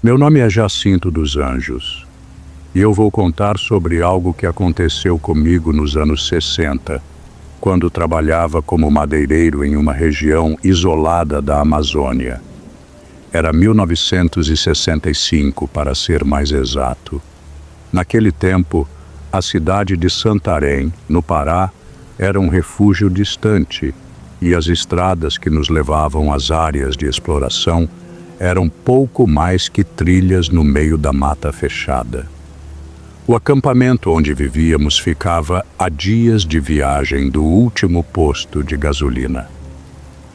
Meu nome é Jacinto dos Anjos e eu vou contar sobre algo que aconteceu comigo nos anos 60, quando trabalhava como madeireiro em uma região isolada da Amazônia. Era 1965, para ser mais exato. Naquele tempo, a cidade de Santarém, no Pará, era um refúgio distante e as estradas que nos levavam às áreas de exploração eram pouco mais que trilhas no meio da mata fechada. O acampamento onde vivíamos ficava a dias de viagem do último posto de gasolina.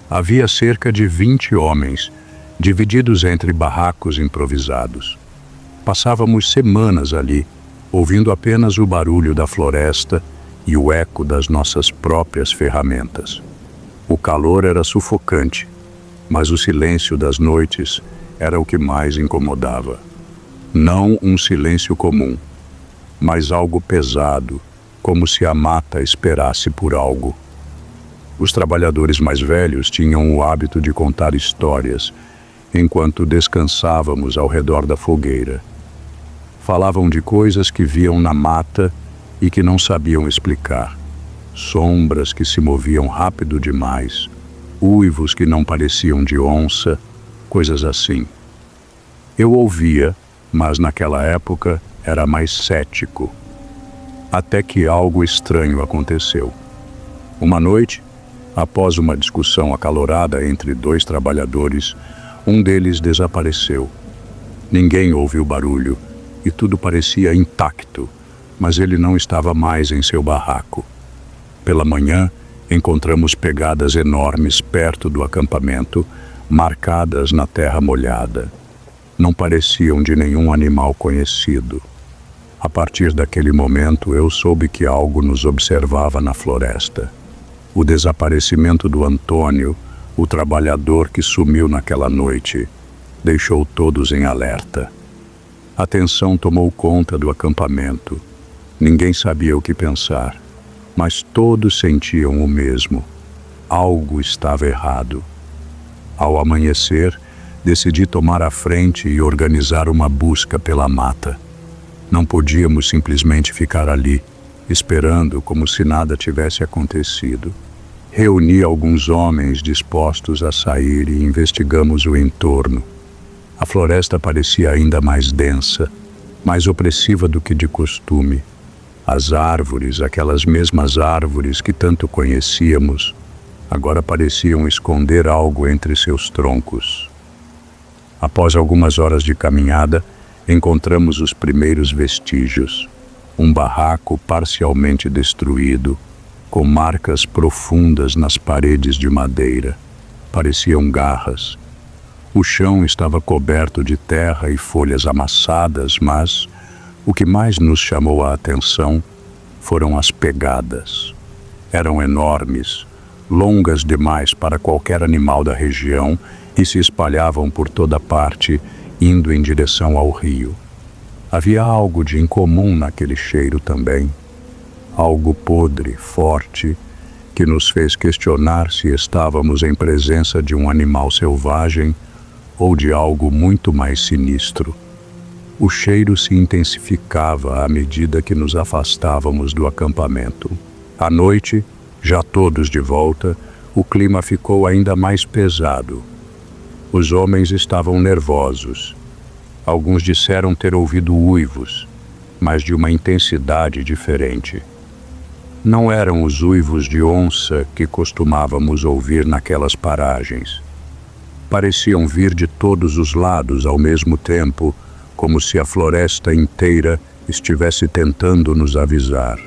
Havia cerca de 20 homens, divididos entre barracos improvisados. Passávamos semanas ali, ouvindo apenas o barulho da floresta e o eco das nossas próprias ferramentas. O calor era sufocante, mas o silêncio das noites era o que mais incomodava. Não um silêncio comum, mas algo pesado, como se a mata esperasse por algo. Os trabalhadores mais velhos tinham o hábito de contar histórias enquanto descansávamos ao redor da fogueira. Falavam de coisas que viam na mata e que não sabiam explicar. Sombras que se moviam rápido demais, uivos que não pareciam de onça, coisas assim. Eu ouvia, mas naquela época era mais cético. Até que algo estranho aconteceu. Uma noite, após uma discussão acalorada entre dois trabalhadores, um deles desapareceu. Ninguém ouviu barulho e tudo parecia intacto, mas ele não estava mais em seu barraco. Pela manhã, encontramos pegadas enormes perto do acampamento, marcadas na terra molhada. Não pareciam de nenhum animal conhecido. A partir daquele momento, eu soube que algo nos observava na floresta. O desaparecimento do Antônio, o trabalhador que sumiu naquela noite, deixou todos em alerta. A tensão tomou conta do acampamento. Ninguém sabia o que pensar, mas todos sentiam o mesmo. Algo estava errado. Ao amanhecer, decidi tomar a frente e organizar uma busca pela mata. Não podíamos simplesmente ficar ali, esperando como se nada tivesse acontecido. Reuni alguns homens dispostos a sair e investigamos o entorno. A floresta parecia ainda mais densa, mais opressiva do que de costume. As árvores, aquelas mesmas árvores que tanto conhecíamos, agora pareciam esconder algo entre seus troncos. Após algumas horas de caminhada, encontramos os primeiros vestígios. Um barraco parcialmente destruído, com marcas profundas nas paredes de madeira. Pareciam garras. O chão estava coberto de terra e folhas amassadas, mas o que mais nos chamou a atenção foram as pegadas. Eram enormes, longas demais para qualquer animal da região e se espalhavam por toda parte, indo em direção ao rio. Havia algo de incomum naquele cheiro também. Algo podre, forte, que nos fez questionar se estávamos em presença de um animal selvagem ou de algo muito mais sinistro. O cheiro se intensificava à medida que nos afastávamos do acampamento. À noite, já todos de volta, o clima ficou ainda mais pesado. Os homens estavam nervosos. Alguns disseram ter ouvido uivos, mas de uma intensidade diferente. Não eram os uivos de onça que costumávamos ouvir naquelas paragens. Pareciam vir de todos os lados ao mesmo tempo, como se a floresta inteira estivesse tentando nos avisar.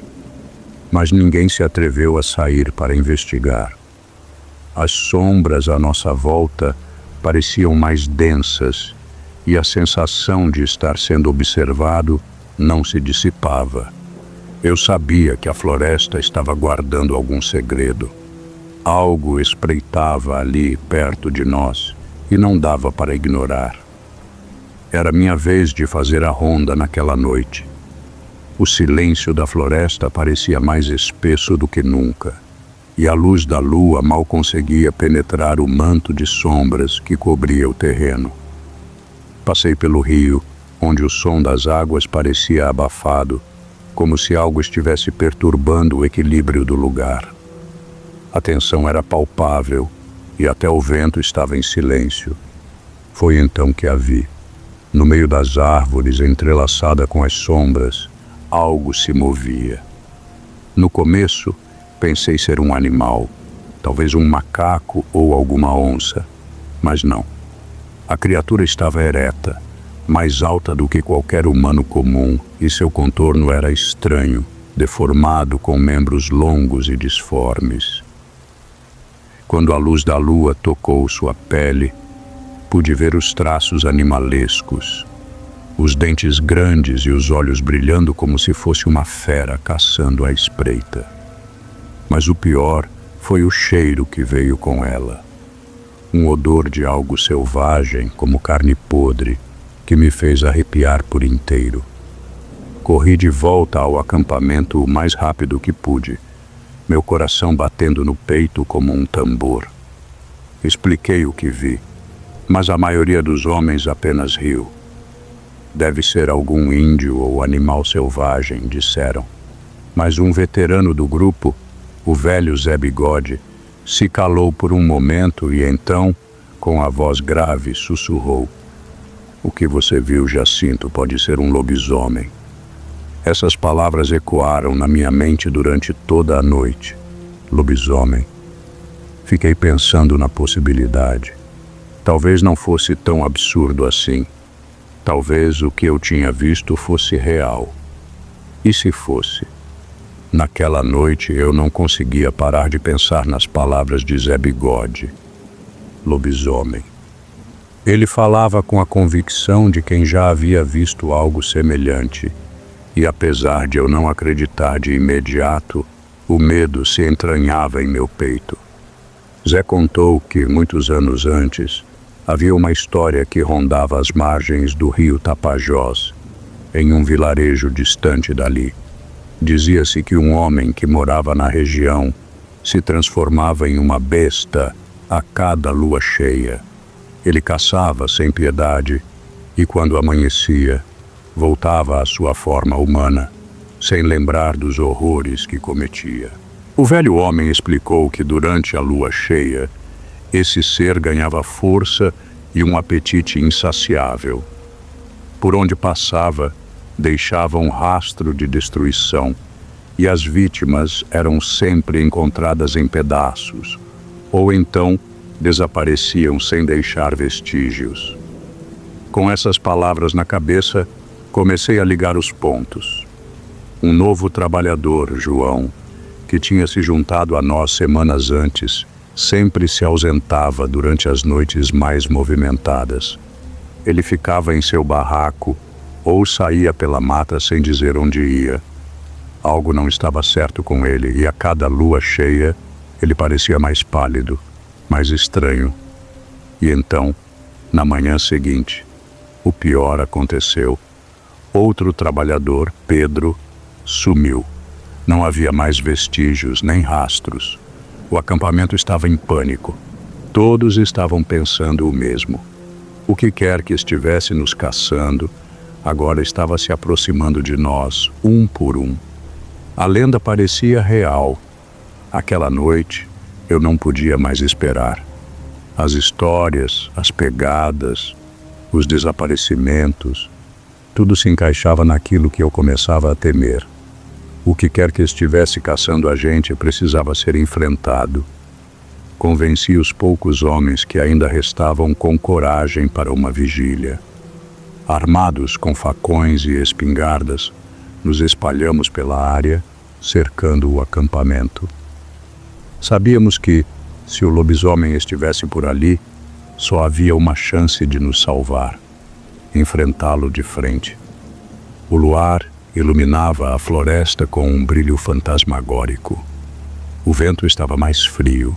Mas ninguém se atreveu a sair para investigar. As sombras à nossa volta pareciam mais densas e a sensação de estar sendo observado não se dissipava. Eu sabia que a floresta estava guardando algum segredo. Algo espreitava ali perto de nós e não dava para ignorar. Era minha vez de fazer a ronda naquela noite. O silêncio da floresta parecia mais espesso do que nunca, e a luz da lua mal conseguia penetrar o manto de sombras que cobria o terreno. Passei pelo rio, onde o som das águas parecia abafado, como se algo estivesse perturbando o equilíbrio do lugar. A tensão era palpável e até o vento estava em silêncio. Foi então que a vi. No meio das árvores, entrelaçada com as sombras, algo se movia. No começo, pensei ser um animal, talvez um macaco ou alguma onça, mas não. A criatura estava ereta, mais alta do que qualquer humano comum, e seu contorno era estranho, deformado com membros longos e disformes. Quando a luz da lua tocou sua pele, pude ver os traços animalescos, os dentes grandes e os olhos brilhando como se fosse uma fera caçando à espreita. Mas o pior foi o cheiro que veio com ela. Um odor de algo selvagem, como carne podre, que me fez arrepiar por inteiro. Corri de volta ao acampamento o mais rápido que pude, meu coração batendo no peito como um tambor. Expliquei o que vi, mas a maioria dos homens apenas riu. Deve ser algum índio ou animal selvagem, disseram. Mas um veterano do grupo, o velho Zé Bigode, se calou por um momento e então, com a voz grave, sussurrou: "O que você viu, Jacinto, pode ser um lobisomem." Essas palavras ecoaram na minha mente durante toda a noite. Lobisomem. Fiquei pensando na possibilidade. Talvez não fosse tão absurdo assim. Talvez o que eu tinha visto fosse real. E se fosse? Naquela noite eu não conseguia parar de pensar nas palavras de Zé Bigode. Lobisomem. Ele falava com a convicção de quem já havia visto algo semelhante. E apesar de eu não acreditar de imediato, o medo se entranhava em meu peito. Zé contou que, muitos anos antes, havia uma história que rondava as margens do rio Tapajós, em um vilarejo distante dali. Dizia-se que um homem que morava na região se transformava em uma besta a cada lua cheia. Ele caçava sem piedade e, quando amanhecia, voltava à sua forma humana, sem lembrar dos horrores que cometia. O velho homem explicou que durante a lua cheia, esse ser ganhava força e um apetite insaciável. Por onde passava, deixava um rastro de destruição, e as vítimas eram sempre encontradas em pedaços, ou então desapareciam sem deixar vestígios. Com essas palavras na cabeça, comecei a ligar os pontos. Um novo trabalhador, João, que tinha se juntado a nós semanas antes, sempre se ausentava durante as noites mais movimentadas. Ele ficava em seu barraco ou saía pela mata sem dizer onde ia. Algo não estava certo com ele e a cada lua cheia ele parecia mais pálido, mais estranho. E então, na manhã seguinte, o pior aconteceu. Outro trabalhador, Pedro, sumiu. Não havia mais vestígios nem rastros. O acampamento estava em pânico. Todos estavam pensando o mesmo. O que quer que estivesse nos caçando, agora estava se aproximando de nós, um por um. A lenda parecia real. Aquela noite, eu não podia mais esperar. As histórias, as pegadas, os desaparecimentos, tudo se encaixava naquilo que eu começava a temer. O que quer que estivesse caçando a gente precisava ser enfrentado. Convenci os poucos homens que ainda restavam com coragem para uma vigília. Armados com facões e espingardas, nos espalhamos pela área, cercando o acampamento. Sabíamos que, se o lobisomem estivesse por ali, só havia uma chance de nos salvar: enfrentá-lo de frente. O luar iluminava a floresta com um brilho fantasmagórico. O vento estava mais frio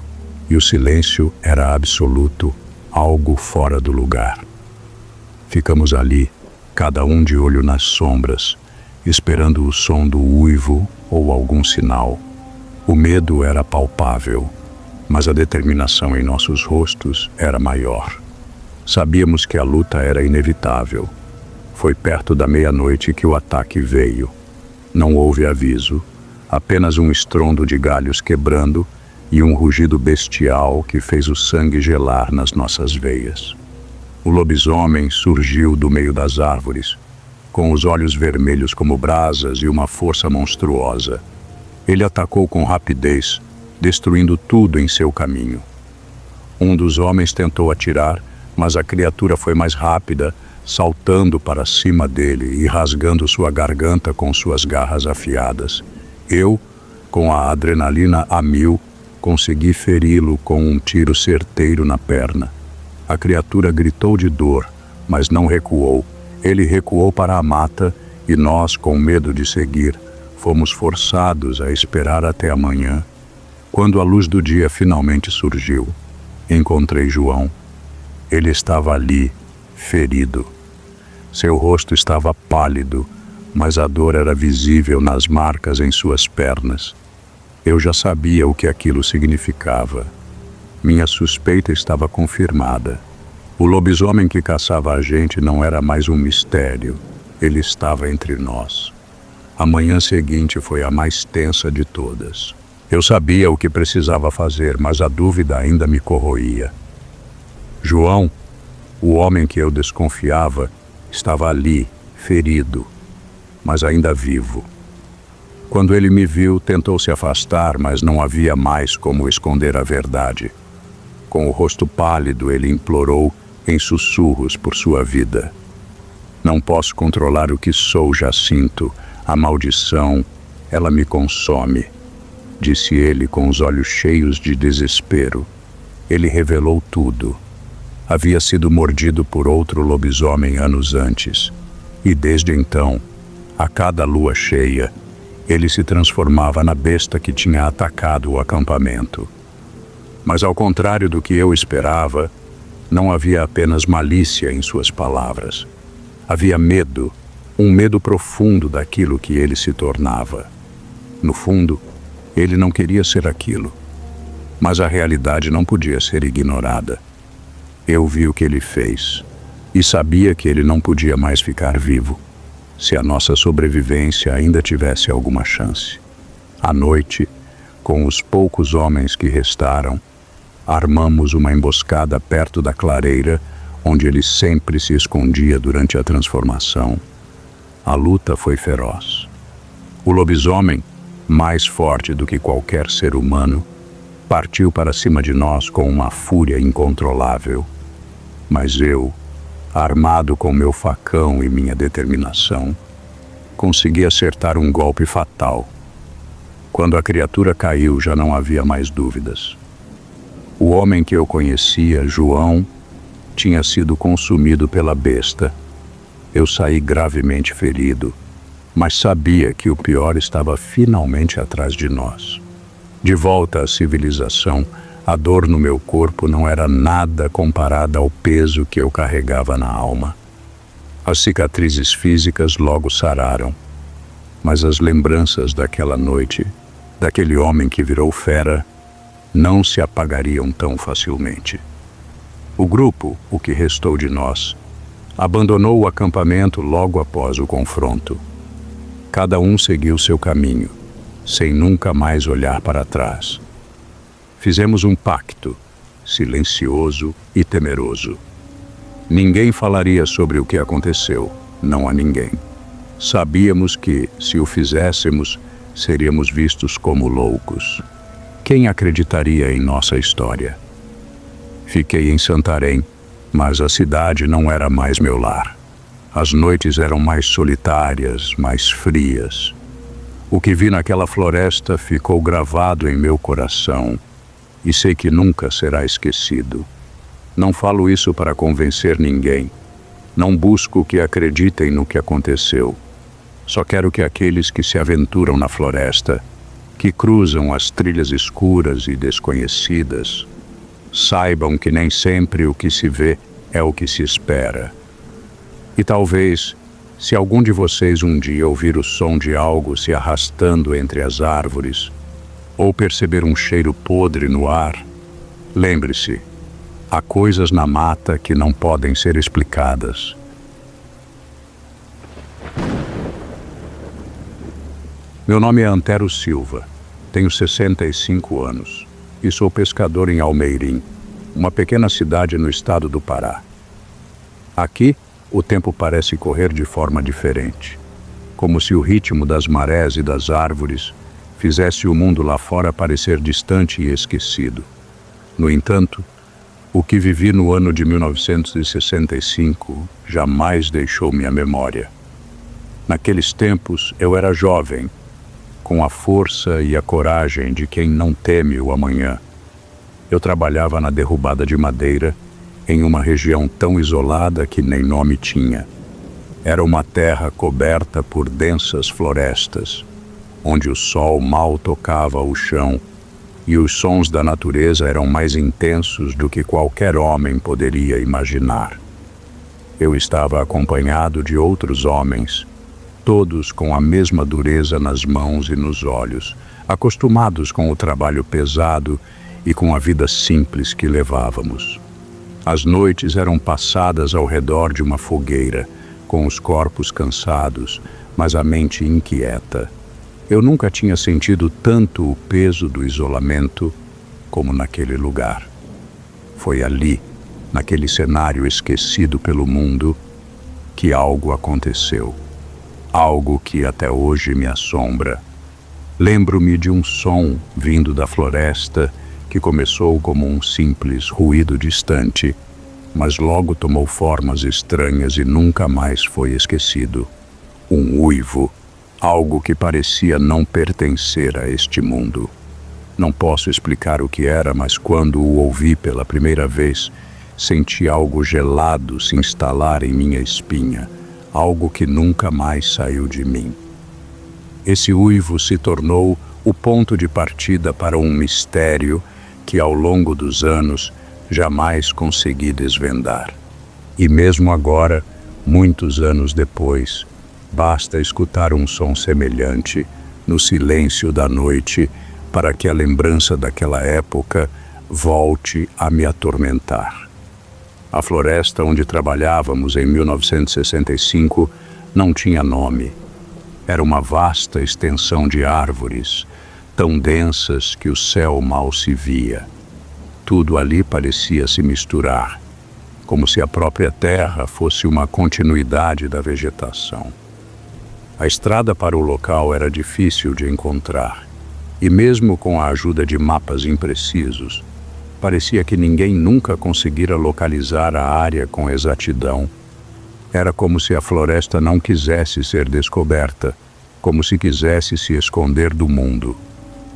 e o silêncio era absoluto, algo fora do lugar. Ficamos ali, cada um de olho nas sombras, esperando o som do uivo ou algum sinal. O medo era palpável, mas a determinação em nossos rostos era maior. Sabíamos que a luta era inevitável. Foi perto da meia-noite que o ataque veio. Não houve aviso, apenas um estrondo de galhos quebrando e um rugido bestial que fez o sangue gelar nas nossas veias. O lobisomem surgiu do meio das árvores, com os olhos vermelhos como brasas e uma força monstruosa. Ele atacou com rapidez, destruindo tudo em seu caminho. Um dos homens tentou atirar, mas a criatura foi mais rápida, saltando para cima dele e rasgando sua garganta com suas garras afiadas. Eu, com a adrenalina a mil, consegui feri-lo com um tiro certeiro na perna. A criatura gritou de dor, mas não recuou. Ele recuou para a mata e nós, com medo de seguir, fomos forçados a esperar até amanhã. Quando a luz do dia finalmente surgiu, encontrei João. Ele estava ali, ferido. Seu rosto estava pálido, mas a dor era visível nas marcas em suas pernas. Eu já sabia o que aquilo significava. Minha suspeita estava confirmada. O lobisomem que caçava a gente não era mais um mistério. Ele estava entre nós. A manhã seguinte foi a mais tensa de todas. Eu sabia o que precisava fazer, mas a dúvida ainda me corroía. João, o homem que eu desconfiava, estava ali, ferido, mas ainda vivo. Quando ele me viu, tentou se afastar, mas não havia mais como esconder a verdade. Com o rosto pálido, ele implorou em sussurros por sua vida. Não posso controlar o que sou, Jacinto. A maldição, ela me consome, disse ele com os olhos cheios de desespero. Ele revelou tudo. Havia sido mordido por outro lobisomem anos antes, e desde então, a cada lua cheia, ele se transformava na besta que tinha atacado o acampamento. Mas ao contrário do que eu esperava, não havia apenas malícia em suas palavras. Havia medo, um medo profundo daquilo que ele se tornava. No fundo, ele não queria ser aquilo, mas a realidade não podia ser ignorada. Eu vi o que ele fez e sabia que ele não podia mais ficar vivo, se a nossa sobrevivência ainda tivesse alguma chance. À noite, com os poucos homens que restaram, armamos uma emboscada perto da clareira, onde ele sempre se escondia durante a transformação. A luta foi feroz. O lobisomem, mais forte do que qualquer ser humano, partiu para cima de nós com uma fúria incontrolável. Mas eu, armado com meu facão e minha determinação, consegui acertar um golpe fatal. Quando a criatura caiu, já não havia mais dúvidas. O homem que eu conhecia, João, tinha sido consumido pela besta. Eu saí gravemente ferido, mas sabia que o pior estava finalmente atrás de nós. De volta à civilização, a dor no meu corpo não era nada comparada ao peso que eu carregava na alma. As cicatrizes físicas logo sararam, mas as lembranças daquela noite, daquele homem que virou fera, não se apagariam tão facilmente. O grupo, o que restou de nós, abandonou o acampamento logo após o confronto. Cada um seguiu seu caminho, sem nunca mais olhar para trás. Fizemos um pacto, silencioso e temeroso. Ninguém falaria sobre o que aconteceu, não a ninguém. Sabíamos que, se o fizéssemos, seríamos vistos como loucos. Quem acreditaria em nossa história? Fiquei em Santarém, mas a cidade não era mais meu lar. As noites eram mais solitárias, mais frias. O que vi naquela floresta ficou gravado em meu coração, e sei que nunca será esquecido. Não falo isso para convencer ninguém. Não busco que acreditem no que aconteceu. Só quero que aqueles que se aventuram na floresta, que cruzam as trilhas escuras e desconhecidas, saibam que nem sempre o que se vê é o que se espera. E talvez, se algum de vocês um dia ouvir o som de algo se arrastando entre as árvores, ou perceber um cheiro podre no ar, lembre-se, Há coisas na mata que não podem ser explicadas. Meu nome é Antero Silva, tenho 65 anos e sou pescador em Almeirim, uma pequena cidade no estado do Pará. Aqui, o tempo parece correr de forma diferente, como se o ritmo das marés e das árvores fizesse o mundo lá fora parecer distante e esquecido. No entanto, o que vivi no ano de 1965 jamais deixou minha memória. Naqueles tempos, eu era jovem, com a força e a coragem de quem não teme o amanhã. Eu trabalhava na derrubada de madeira, em uma região tão isolada que nem nome tinha. Era uma terra coberta por densas florestas, onde o sol mal tocava o chão e os sons da natureza eram mais intensos do que qualquer homem poderia imaginar. Eu estava acompanhado de outros homens, todos com a mesma dureza nas mãos e nos olhos, acostumados com o trabalho pesado e com a vida simples que levávamos. As noites eram passadas ao redor de uma fogueira, com os corpos cansados, mas a mente inquieta. Eu nunca tinha sentido tanto o peso do isolamento como naquele lugar. Foi ali, naquele cenário esquecido pelo mundo, que algo aconteceu. Algo que até hoje me assombra. Lembro-me de um som vindo da floresta que começou como um simples ruído distante, mas logo tomou formas estranhas e nunca mais foi esquecido. Um uivo, algo que parecia não pertencer a este mundo. Não posso explicar o que era, mas quando o ouvi pela primeira vez, senti algo gelado se instalar em minha espinha. Algo que nunca mais saiu de mim. Esse uivo se tornou o ponto de partida para um mistério que, ao longo dos anos, jamais consegui desvendar. E mesmo agora, muitos anos depois, basta escutar um som semelhante no silêncio da noite para que a lembrança daquela época volte a me atormentar. A floresta onde trabalhávamos em 1965 não tinha nome. Era uma vasta extensão de árvores, tão densas que o céu mal se via. Tudo ali parecia se misturar, como se a própria terra fosse uma continuidade da vegetação. A estrada para o local era difícil de encontrar, e mesmo com a ajuda de mapas imprecisos, parecia que ninguém nunca conseguira localizar a área com exatidão. Era como se a floresta não quisesse ser descoberta, como se quisesse se esconder do mundo.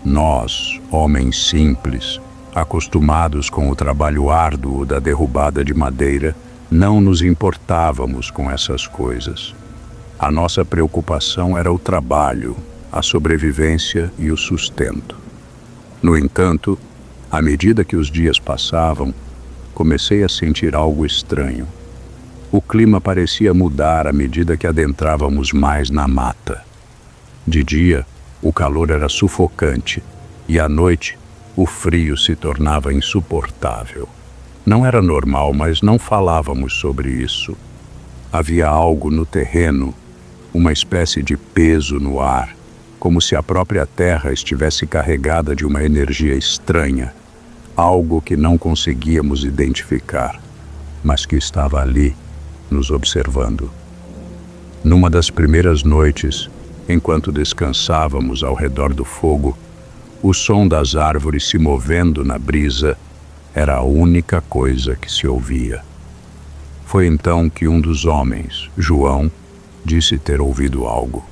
Nós, homens simples, acostumados com o trabalho árduo da derrubada de madeira, não nos importávamos com essas coisas. A nossa preocupação era o trabalho, a sobrevivência e o sustento. No entanto, à medida que os dias passavam, comecei a sentir algo estranho. O clima parecia mudar à medida que adentrávamos mais na mata. De dia, o calor era sufocante, e à noite, o frio se tornava insuportável. Não era normal, mas não falávamos sobre isso. Havia algo no terreno, uma espécie de peso no ar, como se a própria terra estivesse carregada de uma energia estranha, algo que não conseguíamos identificar, mas que estava ali, nos observando. Numa das primeiras noites, enquanto descansávamos ao redor do fogo, o som das árvores se movendo na brisa era a única coisa que se ouvia. Foi então que um dos homens, João, disse ter ouvido algo.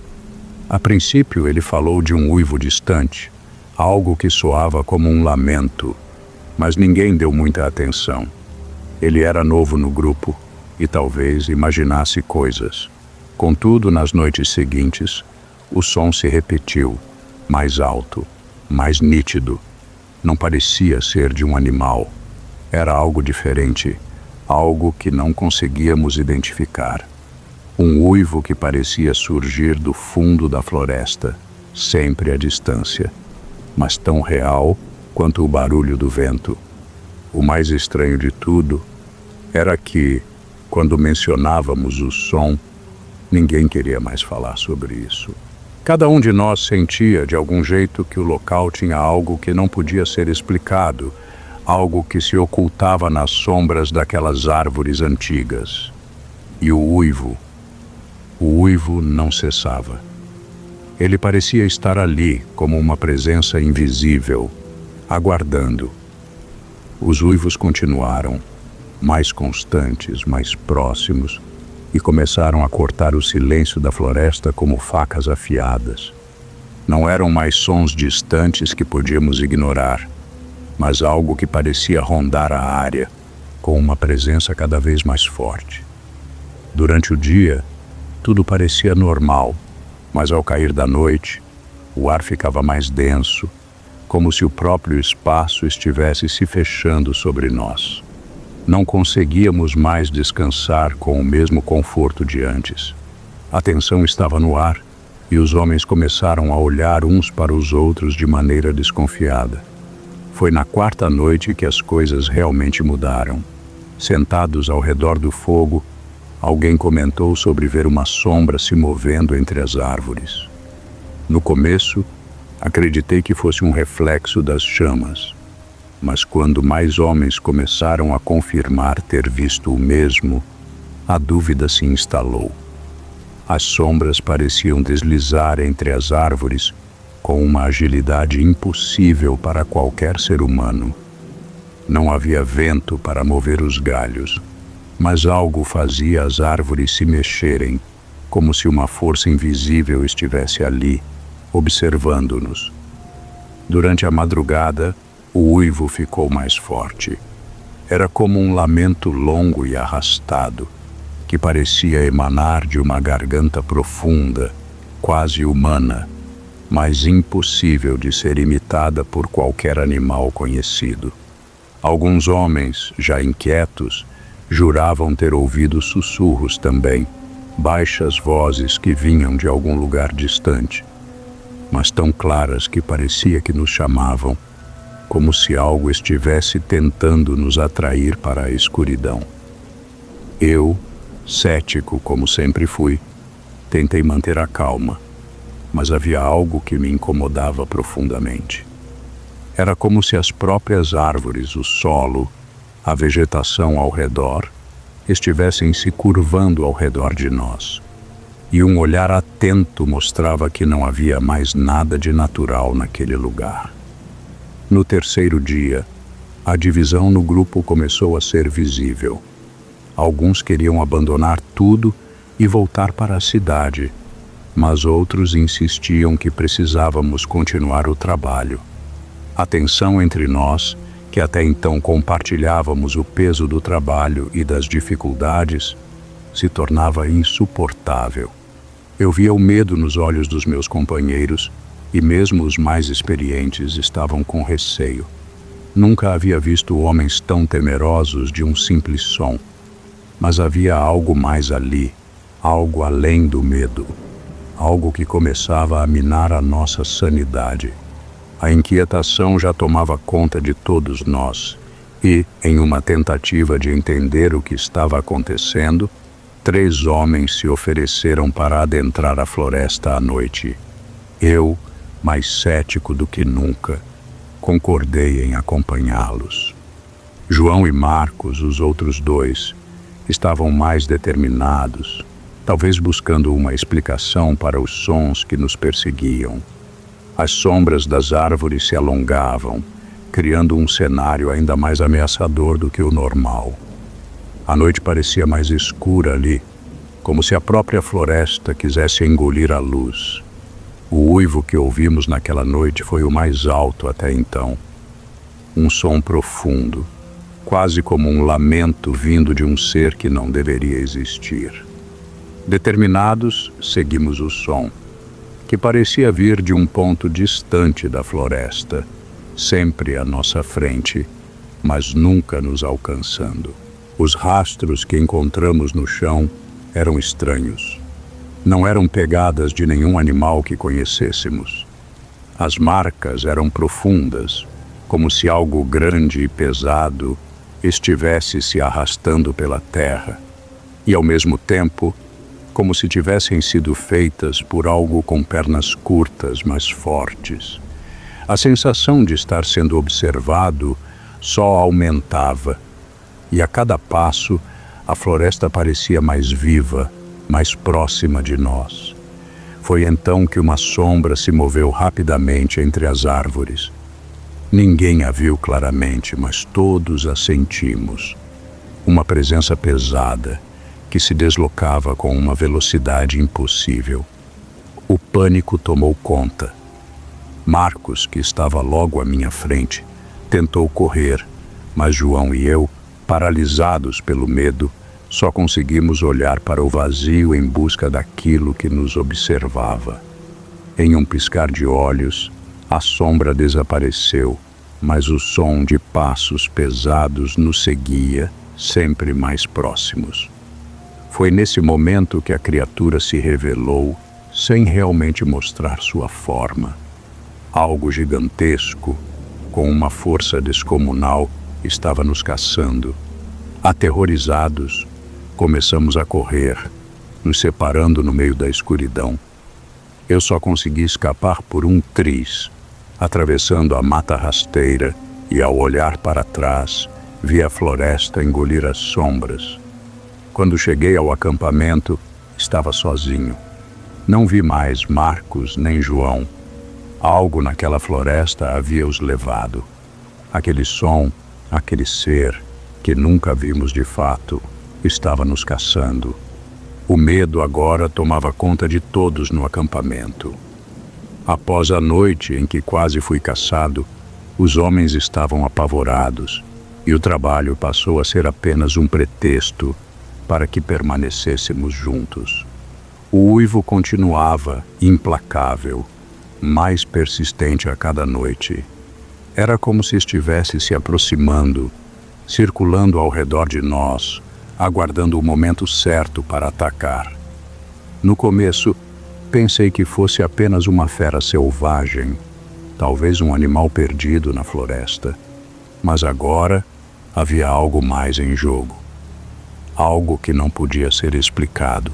A princípio, ele falou de um uivo distante, algo que soava como um lamento, mas ninguém deu muita atenção. Ele era novo no grupo e talvez imaginasse coisas. Contudo, nas noites seguintes, o som se repetiu, mais alto, mais nítido. Não parecia ser de um animal. Era algo diferente, algo que não conseguíamos identificar. Um uivo que parecia surgir do fundo da floresta, sempre à distância, mas tão real quanto o barulho do vento. O mais estranho de tudo era que, quando mencionávamos o som, ninguém queria mais falar sobre isso. Cada um de nós sentia, de algum jeito, que o local tinha algo que não podia ser explicado, algo que se ocultava nas sombras daquelas árvores antigas. E o uivo não cessava. Ele parecia estar ali como uma presença invisível, aguardando. Os uivos continuaram, mais constantes, mais próximos, e começaram a cortar o silêncio da floresta como facas afiadas. Não eram mais sons distantes que podíamos ignorar, mas algo que parecia rondar a área, com uma presença cada vez mais forte. Durante o dia, tudo parecia normal, mas ao cair da noite, o ar ficava mais denso, como se o próprio espaço estivesse se fechando sobre nós. Não conseguíamos mais descansar com o mesmo conforto de antes. A tensão estava no ar e os homens começaram a olhar uns para os outros de maneira desconfiada. Foi na quarta noite que as coisas realmente mudaram. Sentados ao redor do fogo, alguém comentou sobre ver uma sombra se movendo entre as árvores. No começo, acreditei que fosse um reflexo das chamas. Mas quando mais homens começaram a confirmar ter visto o mesmo, a dúvida se instalou. As sombras pareciam deslizar entre as árvores com uma agilidade impossível para qualquer ser humano. Não havia vento para mover os galhos, mas algo fazia as árvores se mexerem, como se uma força invisível estivesse ali, observando-nos. Durante a madrugada, o uivo ficou mais forte. Era como um lamento longo e arrastado, que parecia emanar de uma garganta profunda, quase humana, mas impossível de ser imitada por qualquer animal conhecido. Alguns homens, já inquietos, juravam ter ouvido sussurros também, baixas vozes que vinham de algum lugar distante, mas tão claras que parecia que nos chamavam, como se algo estivesse tentando nos atrair para a escuridão. Eu, cético como sempre fui, tentei manter a calma, mas havia algo que me incomodava profundamente. Era como se as próprias árvores, o solo, a vegetação ao redor, estivessem se curvando ao redor de nós. E um olhar atento mostrava que não havia mais nada de natural naquele lugar. No terceiro dia, a divisão no grupo começou a ser visível. Alguns queriam abandonar tudo e voltar para a cidade, mas outros insistiam que precisávamos continuar o trabalho. A tensão entre nós, que até então compartilhávamos o peso do trabalho e das dificuldades, se tornava insuportável. Eu via o medo nos olhos dos meus companheiros, e mesmo os mais experientes estavam com receio. Nunca havia visto homens tão temerosos de um simples som. Mas havia algo mais ali, algo além do medo. Algo que começava a minar a nossa sanidade. A inquietação já tomava conta de todos nós e, em uma tentativa de entender o que estava acontecendo, 3 homens se ofereceram para adentrar a floresta à noite. Eu, mais cético do que nunca, concordei em acompanhá-los. João e Marcos, os outros 2, estavam mais determinados, talvez buscando uma explicação para os sons que nos perseguiam. As sombras das árvores se alongavam, criando um cenário ainda mais ameaçador do que o normal. A noite parecia mais escura ali, como se a própria floresta quisesse engolir a luz. O uivo que ouvimos naquela noite foi o mais alto até então. Um som profundo, quase como um lamento vindo de um ser que não deveria existir. Determinados, seguimos o som, que parecia vir de um ponto distante da floresta, sempre à nossa frente, mas nunca nos alcançando. Os rastros que encontramos no chão eram estranhos. Não eram pegadas de nenhum animal que conhecêssemos. As marcas eram profundas, como se algo grande e pesado estivesse se arrastando pela terra, e ao mesmo tempo, como se tivessem sido feitas por algo com pernas curtas, mas fortes. A sensação de estar sendo observado só aumentava, e a cada passo a floresta parecia mais viva, mais próxima de nós. Foi então que uma sombra se moveu rapidamente entre as árvores. Ninguém a viu claramente, mas todos a sentimos. Uma presença pesada, que se deslocava com uma velocidade impossível. O pânico tomou conta. Marcos, que estava logo à minha frente, tentou correr, mas João e eu, paralisados pelo medo, só conseguimos olhar para o vazio em busca daquilo que nos observava. Em um piscar de olhos, a sombra desapareceu, mas o som de passos pesados nos seguia, sempre mais próximos. Foi nesse momento que a criatura se revelou, sem realmente mostrar sua forma. Algo gigantesco, com uma força descomunal, estava nos caçando. Aterrorizados, começamos a correr, nos separando no meio da escuridão. Eu só consegui escapar por um triz, atravessando a mata rasteira, e ao olhar para trás, vi a floresta engolir as sombras. Quando cheguei ao acampamento, estava sozinho. Não vi mais Marcos nem João. Algo naquela floresta havia os levado. Aquele som, aquele ser, que nunca vimos de fato, estava nos caçando. O medo agora tomava conta de todos no acampamento. Após a noite em que quase fui caçado, os homens estavam apavorados, e o trabalho passou a ser apenas um pretexto para que permanecêssemos juntos. O uivo continuava implacável, mais persistente a cada noite. Era como se estivesse se aproximando, circulando ao redor de nós, aguardando o momento certo para atacar. No começo, pensei que fosse apenas uma fera selvagem, talvez um animal perdido na floresta. Mas agora havia algo mais em jogo. Algo que não podia ser explicado.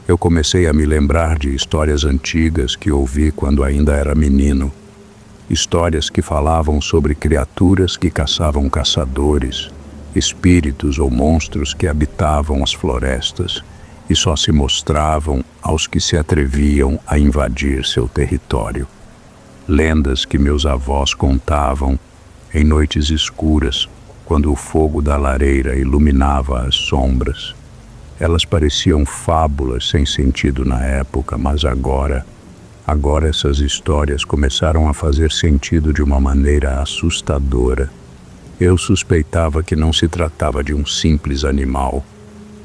Eu comecei a me lembrar de histórias antigas que ouvi quando ainda era menino. Histórias que falavam sobre criaturas que caçavam caçadores, espíritos ou monstros que habitavam as florestas e só se mostravam aos que se atreviam a invadir seu território. Lendas que meus avós contavam em noites escuras, quando o fogo da lareira iluminava as sombras. Elas pareciam fábulas sem sentido na época, mas agora essas histórias começaram a fazer sentido de uma maneira assustadora. Eu suspeitava que não se tratava de um simples animal,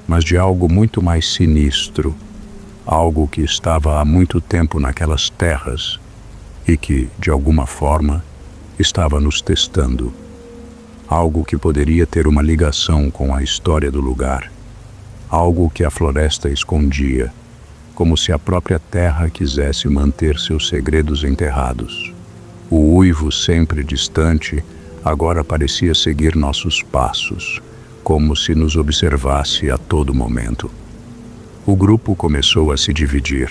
mas de algo muito mais sinistro, algo que estava há muito tempo naquelas terras e que, de alguma forma, estava nos testando. Algo que poderia ter uma ligação com a história do lugar. Algo que a floresta escondia, como se a própria terra quisesse manter seus segredos enterrados. O uivo sempre distante agora parecia seguir nossos passos, como se nos observasse a todo momento. O grupo começou a se dividir.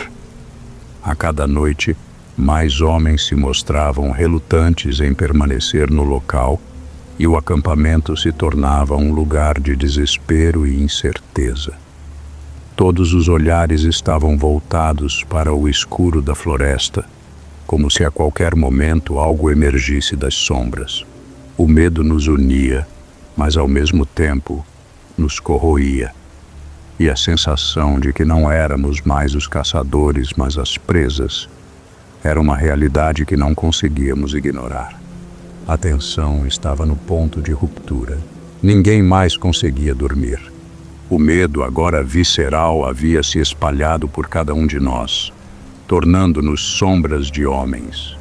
A cada noite, mais homens se mostravam relutantes em permanecer no local, e o acampamento se tornava um lugar de desespero e incerteza. Todos os olhares estavam voltados para o escuro da floresta, como se a qualquer momento algo emergisse das sombras. O medo nos unia, mas ao mesmo tempo nos corroía. E a sensação de que não éramos mais os caçadores, mas as presas, era uma realidade que não conseguíamos ignorar. A tensão estava no ponto de ruptura. Ninguém mais conseguia dormir. O medo, agora visceral, havia se espalhado por cada um de nós, tornando-nos sombras de homens.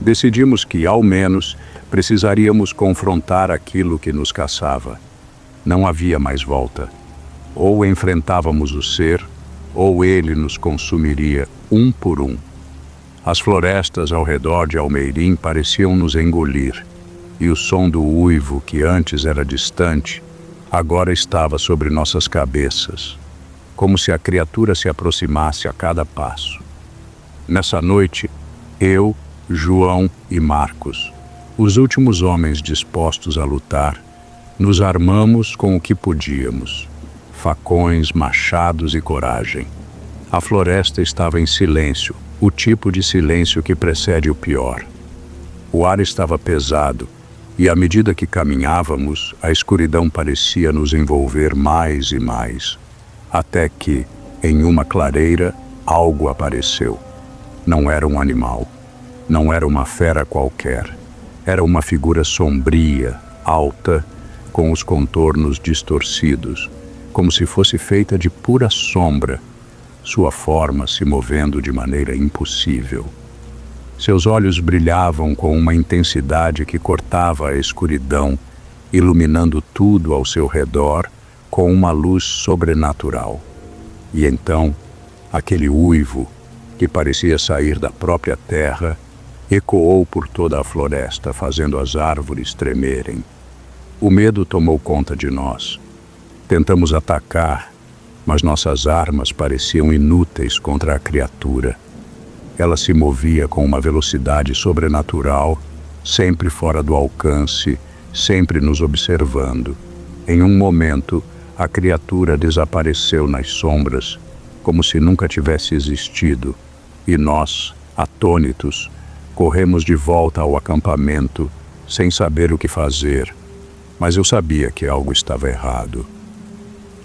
Decidimos que, ao menos, precisaríamos confrontar aquilo que nos caçava. Não havia mais volta. Ou enfrentávamos o ser, ou ele nos consumiria um por um. As florestas ao redor de Almeirim pareciam nos engolir, e o som do uivo, que antes era distante, agora estava sobre nossas cabeças, como se a criatura se aproximasse a cada passo. Nessa noite, eu, João e Marcos, os últimos homens dispostos a lutar, nos armamos com o que podíamos: facões, machados e coragem. A floresta estava em silêncio, o tipo de silêncio que precede o pior. O ar estava pesado, e à medida que caminhávamos, a escuridão parecia nos envolver mais e mais, até que, em uma clareira, algo apareceu. Não era um animal, não era uma fera qualquer. Era uma figura sombria, alta, com os contornos distorcidos, como se fosse feita de pura sombra, sua forma se movendo de maneira impossível. Seus olhos brilhavam com uma intensidade que cortava a escuridão, iluminando tudo ao seu redor com uma luz sobrenatural. E então, aquele uivo, que parecia sair da própria terra, ecoou por toda a floresta, fazendo as árvores tremerem. O medo tomou conta de nós. Tentamos atacar, mas nossas armas pareciam inúteis contra a criatura. Ela se movia com uma velocidade sobrenatural, sempre fora do alcance, sempre nos observando. Em um momento, a criatura desapareceu nas sombras, como se nunca tivesse existido, e nós, atônitos, corremos de volta ao acampamento, sem saber o que fazer. Mas eu sabia que algo estava errado.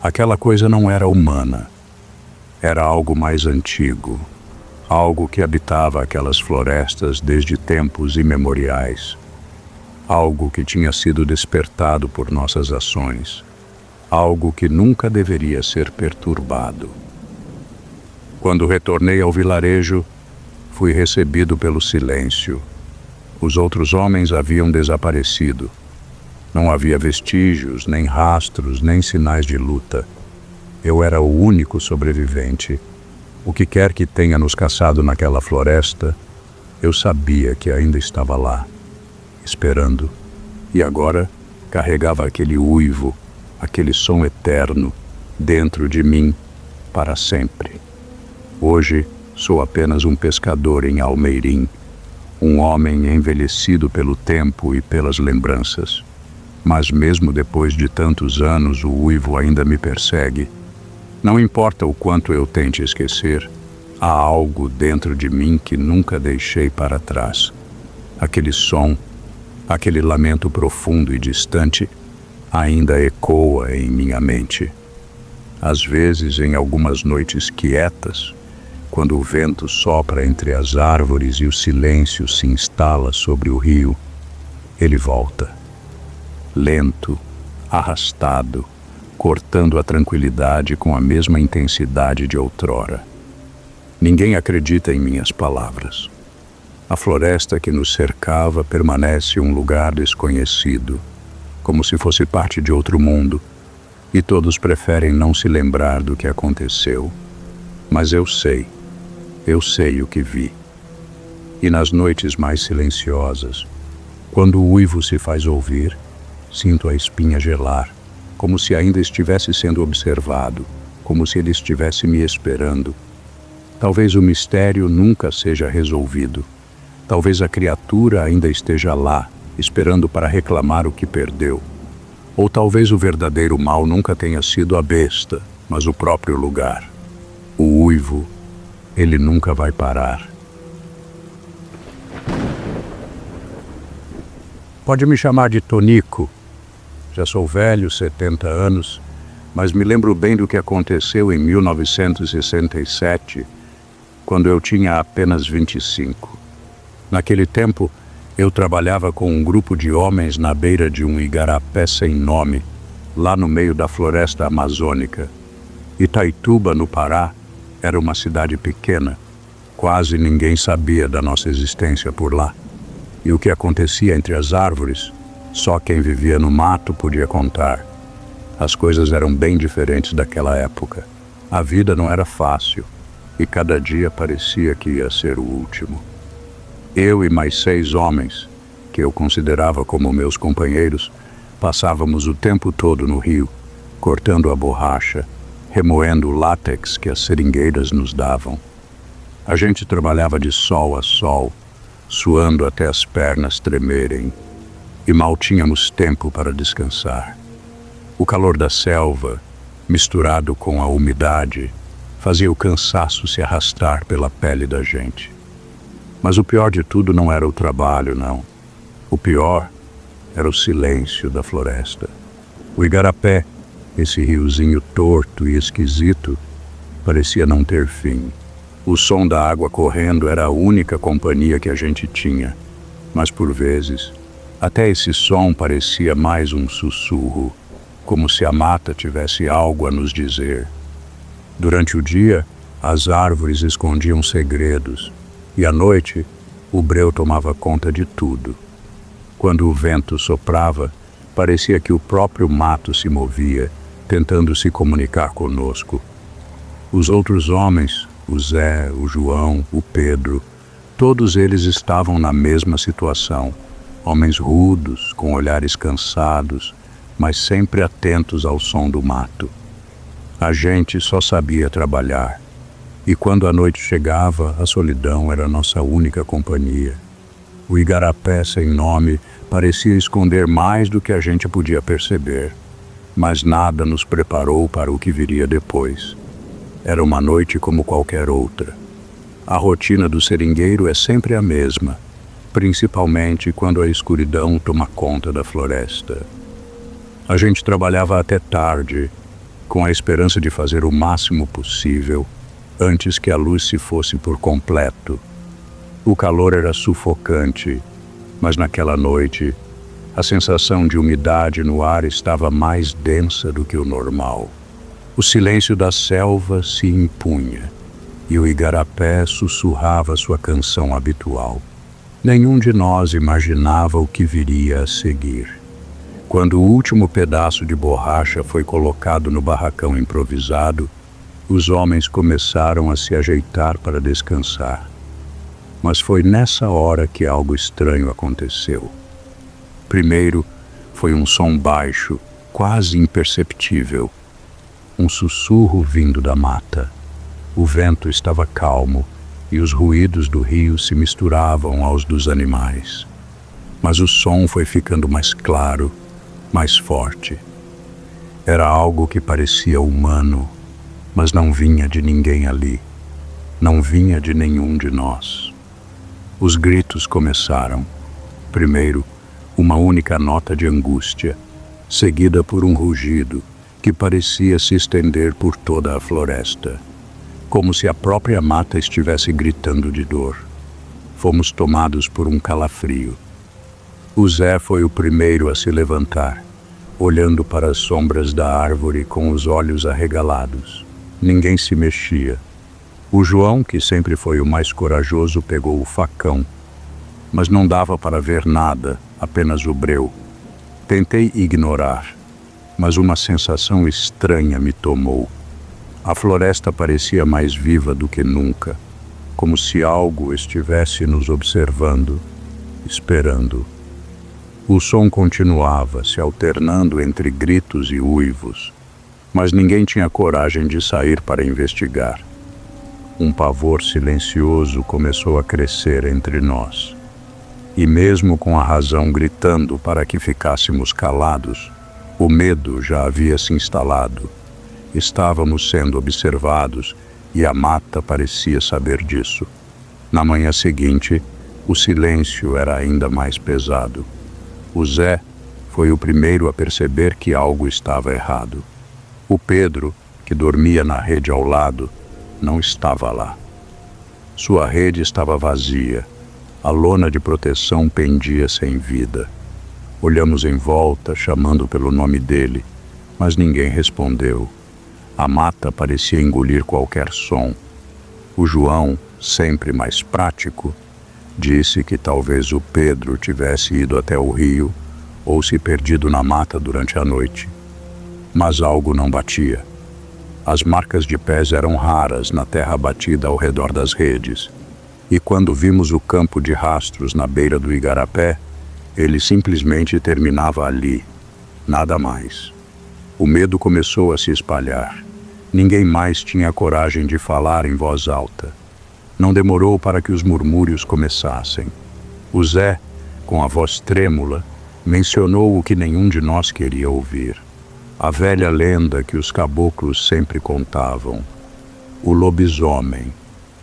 Aquela coisa não era humana. Era algo mais antigo. Algo que habitava aquelas florestas desde tempos imemoriais. Algo que tinha sido despertado por nossas ações. Algo que nunca deveria ser perturbado. Quando retornei ao vilarejo, fui recebido pelo silêncio. Os outros homens haviam desaparecido. Não havia vestígios, nem rastros, nem sinais de luta. Eu era o único sobrevivente. O que quer que tenha nos caçado naquela floresta, eu sabia que ainda estava lá, esperando. E agora carregava aquele uivo, aquele som eterno, dentro de mim, para sempre. Hoje sou apenas um pescador em Almeirim, um homem envelhecido pelo tempo e pelas lembranças. Mas mesmo depois de tantos anos, o uivo ainda me persegue. Não importa o quanto eu tente esquecer, há algo dentro de mim que nunca deixei para trás. Aquele som, aquele lamento profundo e distante, ainda ecoa em minha mente. Às vezes, em algumas noites quietas, quando o vento sopra entre as árvores e o silêncio se instala sobre o rio, ele volta. Lento, arrastado, cortando a tranquilidade com a mesma intensidade de outrora. Ninguém acredita em minhas palavras. A floresta que nos cercava permanece um lugar desconhecido, como se fosse parte de outro mundo, e todos preferem não se lembrar do que aconteceu. Mas eu sei o que vi. E nas noites mais silenciosas, quando o uivo se faz ouvir, sinto a espinha gelar, como se ainda estivesse sendo observado, como se ele estivesse me esperando. Talvez o mistério nunca seja resolvido. Talvez a criatura ainda esteja lá, esperando para reclamar o que perdeu. Ou talvez o verdadeiro mal nunca tenha sido a besta, mas o próprio lugar. O uivo, ele nunca vai parar. Pode me chamar de Tonico. Já sou velho, 70 anos, mas me lembro bem do que aconteceu em 1967, quando eu tinha apenas 25. Naquele tempo, eu trabalhava com um grupo de homens na beira de um igarapé sem nome, lá no meio da floresta amazônica. Itaituba, no Pará, era uma cidade pequena. Quase ninguém sabia da nossa existência por lá. E o que acontecia entre as árvores, só quem vivia no mato podia contar. As coisas eram bem diferentes daquela época. A vida não era fácil, e cada dia parecia que ia ser o último. Eu e mais 6 homens, que eu considerava como meus companheiros, passávamos o tempo todo no rio, cortando a borracha, remoendo o látex que as seringueiras nos davam. A gente trabalhava de sol a sol, suando até as pernas tremerem, e mal tínhamos tempo para descansar. O calor da selva, misturado com a umidade, fazia o cansaço se arrastar pela pele da gente. Mas o pior de tudo não era o trabalho, não. O pior era o silêncio da floresta. O igarapé, esse riozinho torto e esquisito, parecia não ter fim. O som da água correndo era a única companhia que a gente tinha, mas por vezes, até esse som parecia mais um sussurro, como se a mata tivesse algo a nos dizer. Durante o dia, as árvores escondiam segredos, e à noite, o breu tomava conta de tudo. Quando o vento soprava, parecia que o próprio mato se movia, tentando se comunicar conosco. Os outros homens, o Zé, o João, o Pedro, todos eles estavam na mesma situação. Homens rudos, com olhares cansados, mas sempre atentos ao som do mato. A gente só sabia trabalhar, e quando a noite chegava, a solidão era nossa única companhia. O igarapé sem nome parecia esconder mais do que a gente podia perceber, mas nada nos preparou para o que viria depois. Era uma noite como qualquer outra. A rotina do seringueiro é sempre a mesma, principalmente quando a escuridão toma conta da floresta. A gente trabalhava até tarde, com a esperança de fazer o máximo possível antes que a luz se fosse por completo. O calor era sufocante, mas naquela noite, a sensação de umidade no ar estava mais densa do que o normal. O silêncio da selva se impunha, e o igarapé sussurrava sua canção habitual. Nenhum de nós imaginava o que viria a seguir. Quando o último pedaço de borracha foi colocado no barracão improvisado, os homens começaram a se ajeitar para descansar. Mas foi nessa hora que algo estranho aconteceu. Primeiro, foi um som baixo, quase imperceptível. Um sussurro vindo da mata. O vento estava calmo e os ruídos do rio se misturavam aos dos animais. Mas o som foi ficando mais claro, mais forte. Era algo que parecia humano, mas não vinha de ninguém ali. Não vinha de nenhum de nós. Os gritos começaram. Primeiro, uma única nota de angústia, seguida por um rugido que parecia se estender por toda a floresta, como se a própria mata estivesse gritando de dor. Fomos tomados por um calafrio. O Zé foi o primeiro a se levantar, olhando para as sombras da árvore com os olhos arregalados. Ninguém se mexia. O João, que sempre foi o mais corajoso, pegou o facão, mas não dava para ver nada, apenas o breu. Tentei ignorar, mas uma sensação estranha me tomou. A floresta parecia mais viva do que nunca, como se algo estivesse nos observando, esperando. O som continuava, se alternando entre gritos e uivos, mas ninguém tinha coragem de sair para investigar. Um pavor silencioso começou a crescer entre nós. E mesmo com a razão gritando para que ficássemos calados, o medo já havia se instalado. Estávamos sendo observados e a mata parecia saber disso. Na manhã seguinte, o silêncio era ainda mais pesado. O Zé foi o primeiro a perceber que algo estava errado. O Pedro, que dormia na rede ao lado, não estava lá. Sua rede estava vazia. A lona de proteção pendia sem vida. Olhamos em volta, chamando pelo nome dele, mas ninguém respondeu. A mata parecia engolir qualquer som. O João, sempre mais prático, disse que talvez o Pedro tivesse ido até o rio ou se perdido na mata durante a noite. Mas algo não batia. As marcas de pés eram raras na terra batida ao redor das redes. E quando vimos o campo de rastros na beira do igarapé, Ele simplesmente terminava ali, nada mais. O medo começou a se espalhar. Ninguém mais tinha coragem de falar em voz alta. Não demorou para que os murmúrios começassem. O Zé, com a voz trêmula, mencionou o que nenhum de nós queria ouvir. A velha lenda que os caboclos sempre contavam. O lobisomem,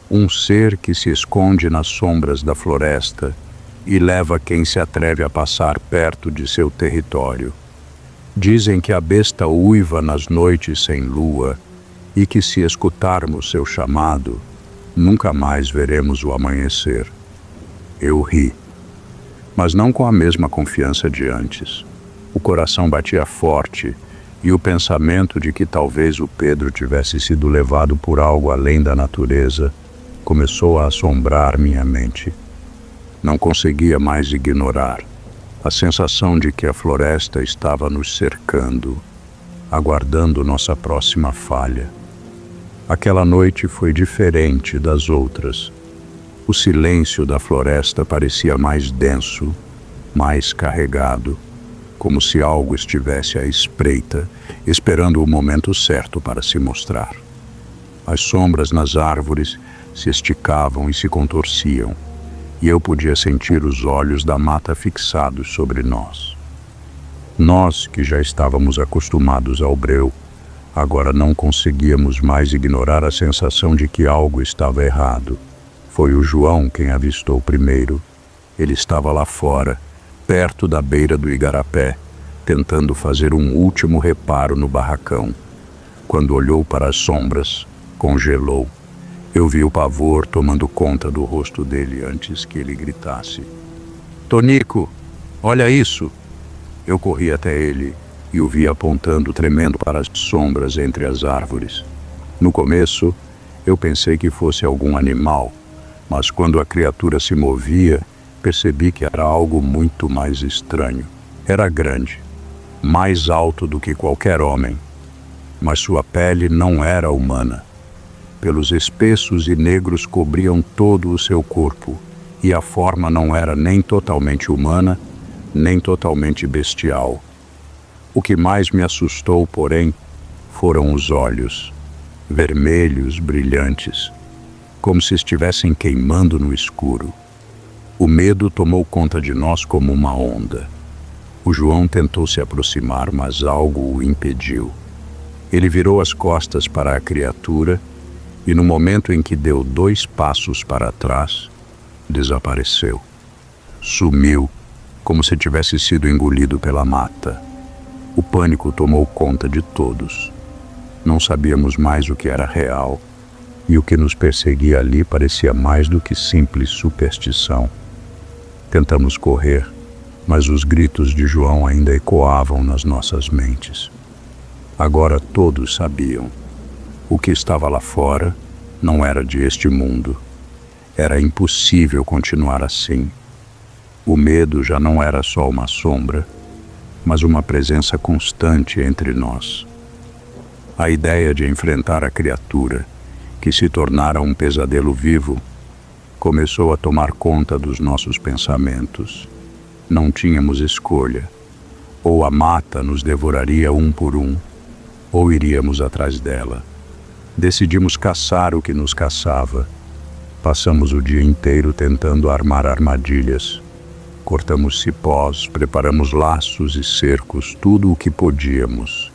um ser que se esconde nas sombras da floresta e leva quem se atreve a passar perto de seu território. Dizem que a besta uiva nas noites sem lua e que, se escutarmos seu chamado, nunca mais veremos o amanhecer. Eu ri, mas não com a mesma confiança de antes. O coração batia forte e o pensamento de que talvez o Pedro tivesse sido levado por algo além da natureza começou a assombrar minha mente. Não conseguia mais ignorar a sensação de que a floresta estava nos cercando, aguardando nossa próxima falha. Aquela noite foi diferente das outras. O silêncio da floresta parecia mais denso, mais carregado, como se algo estivesse à espreita, esperando o momento certo para se mostrar. As sombras nas árvores se esticavam e se contorciam, e eu podia sentir os olhos da mata fixados sobre nós. Nós, que já estávamos acostumados ao breu, agora não conseguíamos mais ignorar a sensação de que algo estava errado. Foi o João quem avistou primeiro. Ele estava lá fora, perto da beira do igarapé, tentando fazer um último reparo no barracão. Quando olhou para as sombras, congelou. Eu vi o pavor tomando conta do rosto dele antes que ele gritasse. "Tonico, olha isso!" Eu corri até ele e o vi apontando, tremendo para as sombras entre as árvores. No começo, eu pensei que fosse algum animal, mas quando a criatura se movia, percebi que era algo muito mais estranho. Era grande, mais alto do que qualquer homem, mas sua pele não era humana. Pelos espessos e negros cobriam todo o seu corpo, e a forma não era nem totalmente humana, nem totalmente bestial. O que mais me assustou, porém, foram os olhos, vermelhos, brilhantes, como se estivessem queimando no escuro. O medo tomou conta de nós como uma onda. O João tentou se aproximar, mas algo o impediu. Ele virou as costas para a criatura e, no momento em que deu 2 passos para trás, desapareceu. Sumiu, como se tivesse sido engolido pela mata. O pânico tomou conta de todos. Não sabíamos mais o que era real, e o que nos perseguia ali parecia mais do que simples superstição. Tentamos correr, mas os gritos de João ainda ecoavam nas nossas mentes. Agora todos sabiam. O que estava lá fora não era de este mundo. Era impossível continuar assim. O medo já não era só uma sombra, mas uma presença constante entre nós. A ideia de enfrentar a criatura, que se tornara um pesadelo vivo, começou a tomar conta dos nossos pensamentos. Não tínhamos escolha. Ou a mata nos devoraria um por um, ou iríamos atrás dela. Decidimos caçar o que nos caçava. Passamos o dia inteiro tentando armar armadilhas. Cortamos cipós, preparamos laços e cercos, tudo o que podíamos.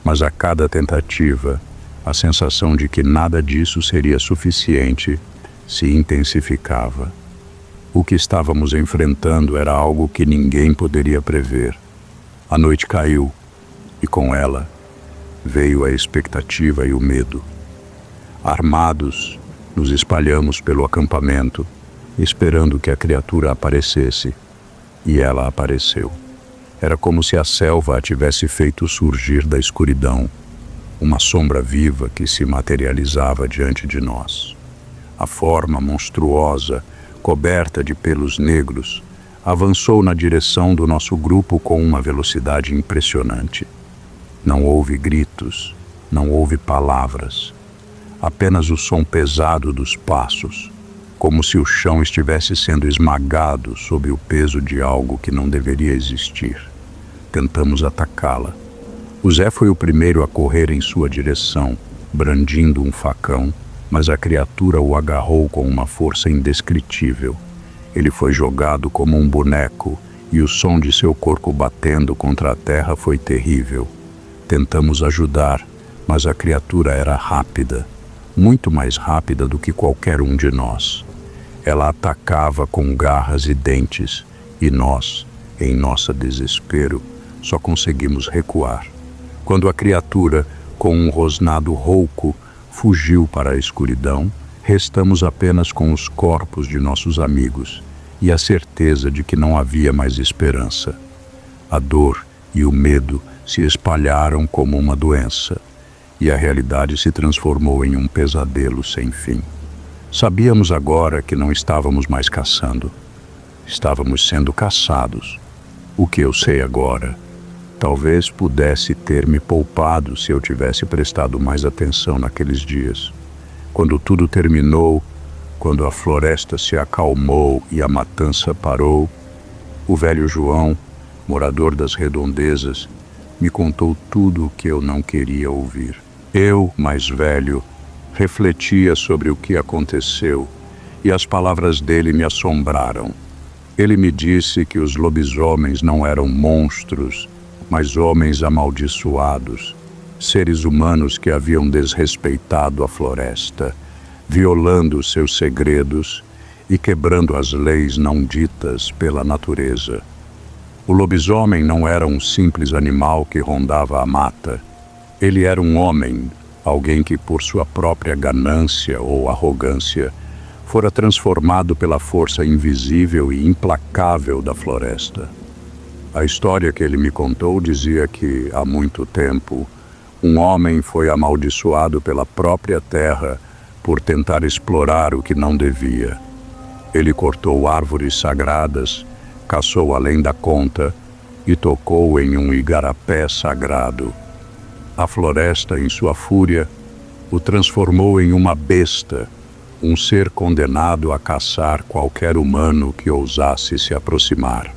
Mas a cada tentativa, a sensação de que nada disso seria suficiente se intensificava. O que estávamos enfrentando era algo que ninguém poderia prever. A noite caiu, e com ela veio a expectativa e o medo. Armados, nos espalhamos pelo acampamento, esperando que a criatura aparecesse. E ela apareceu. Era como se a selva a tivesse feito surgir da escuridão, uma sombra viva que se materializava diante de nós. A forma monstruosa, coberta de pelos negros, avançou na direção do nosso grupo com uma velocidade impressionante. Não houve gritos, não houve palavras, apenas o som pesado dos passos, como se o chão estivesse sendo esmagado sob o peso de algo que não deveria existir. Tentamos atacá-la. O Zé foi o primeiro a correr em sua direção, brandindo um facão, mas a criatura o agarrou com uma força indescritível. Ele foi jogado como um boneco e o som de seu corpo batendo contra a terra foi terrível. Tentamos ajudar, mas a criatura era rápida, muito mais rápida do que qualquer um de nós. Ela atacava com garras e dentes, e nós, em nosso desespero, só conseguimos recuar. Quando a criatura, com um rosnado rouco, fugiu para a escuridão, restamos apenas com os corpos de nossos amigos e a certeza de que não havia mais esperança. A dor e o medo se espalharam como uma doença, e a realidade se transformou em um pesadelo sem fim. Sabíamos agora que não estávamos mais caçando. Estávamos sendo caçados. O que eu sei agora, talvez pudesse ter me poupado se eu tivesse prestado mais atenção naqueles dias. Quando tudo terminou, quando a floresta se acalmou e a matança parou, o velho João, morador das redondezas, me contou tudo o que eu não queria ouvir. Eu, mais velho, refletia sobre o que aconteceu e as palavras dele me assombraram. Ele me disse que os lobisomens não eram monstros, mas homens amaldiçoados, seres humanos que haviam desrespeitado a floresta, violando seus segredos e quebrando as leis não ditas pela natureza. O lobisomem não era um simples animal que rondava a mata. Ele era um homem, alguém que por sua própria ganância ou arrogância fora transformado pela força invisível e implacável da floresta. A história que ele me contou dizia que, há muito tempo, um homem foi amaldiçoado pela própria terra por tentar explorar o que não devia. Ele cortou árvores sagradas, caçou além da conta e tocou em um igarapé sagrado. A floresta, em sua fúria, o transformou em uma besta, um ser condenado a caçar qualquer humano que ousasse se aproximar.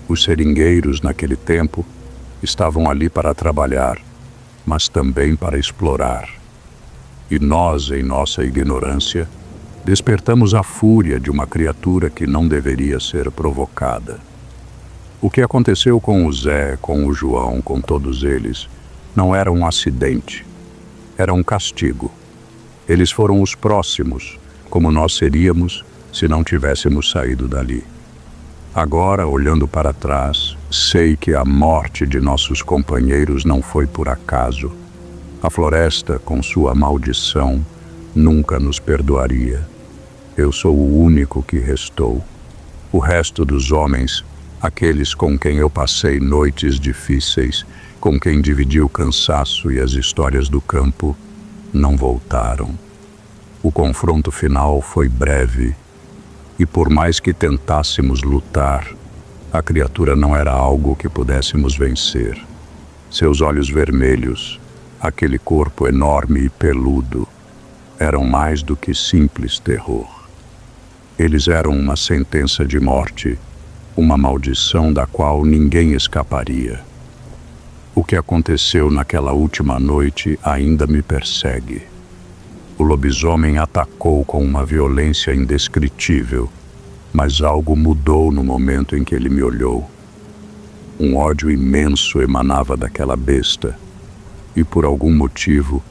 Os seringueiros, naquele tempo, estavam ali para trabalhar, mas também para explorar. E nós, em nossa ignorância, despertamos a fúria de uma criatura que não deveria ser provocada. O que aconteceu com o Zé, com o João, com todos eles, não era um acidente, era um castigo. Eles foram os próximos, como nós seríamos se não tivéssemos saído dali. Agora, olhando para trás, sei que a morte de nossos companheiros não foi por acaso. A floresta, com sua maldição, nunca nos perdoaria. Eu sou o único que restou. O resto dos homens, aqueles com quem eu passei noites difíceis, com quem dividi o cansaço e as histórias do campo, não voltaram. O confronto final foi breve, e por mais que tentássemos lutar, a criatura não era algo que pudéssemos vencer. Seus olhos vermelhos, aquele corpo enorme e peludo, eram mais do que simples terror. Eles eram uma sentença de morte, uma maldição da qual ninguém escaparia. O que aconteceu naquela última noite ainda me persegue. O lobisomem atacou com uma violência indescritível, mas algo mudou no momento em que ele me olhou. Um ódio imenso emanava daquela besta, e por algum motivo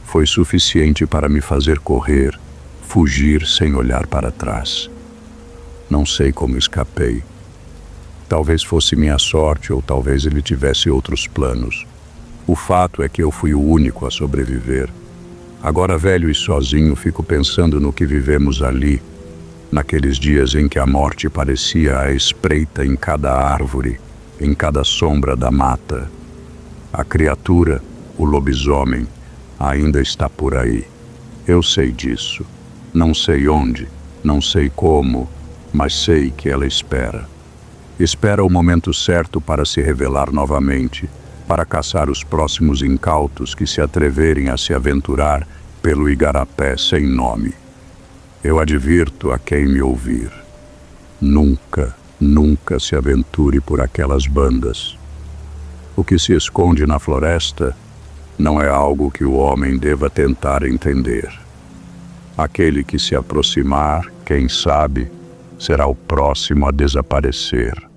foi suficiente para me fazer correr, fugir sem olhar para trás. Não sei como escapei. Talvez fosse minha sorte ou talvez ele tivesse outros planos. O fato é que eu fui o único a sobreviver. Agora, velho e sozinho, fico pensando no que vivemos ali, naqueles dias em que a morte parecia à espreita em cada árvore, em cada sombra da mata. A criatura, o lobisomem, ainda está por aí. Eu sei disso. Não sei onde, não sei como, mas sei que ela espera. Espera o momento certo para se revelar novamente, para caçar os próximos incautos que se atreverem a se aventurar pelo igarapé sem nome. Eu advirto a quem me ouvir: nunca, nunca se aventure por aquelas bandas. O que se esconde na floresta não é algo que o homem deva tentar entender. Aquele que se aproximar, quem sabe, será o próximo a desaparecer.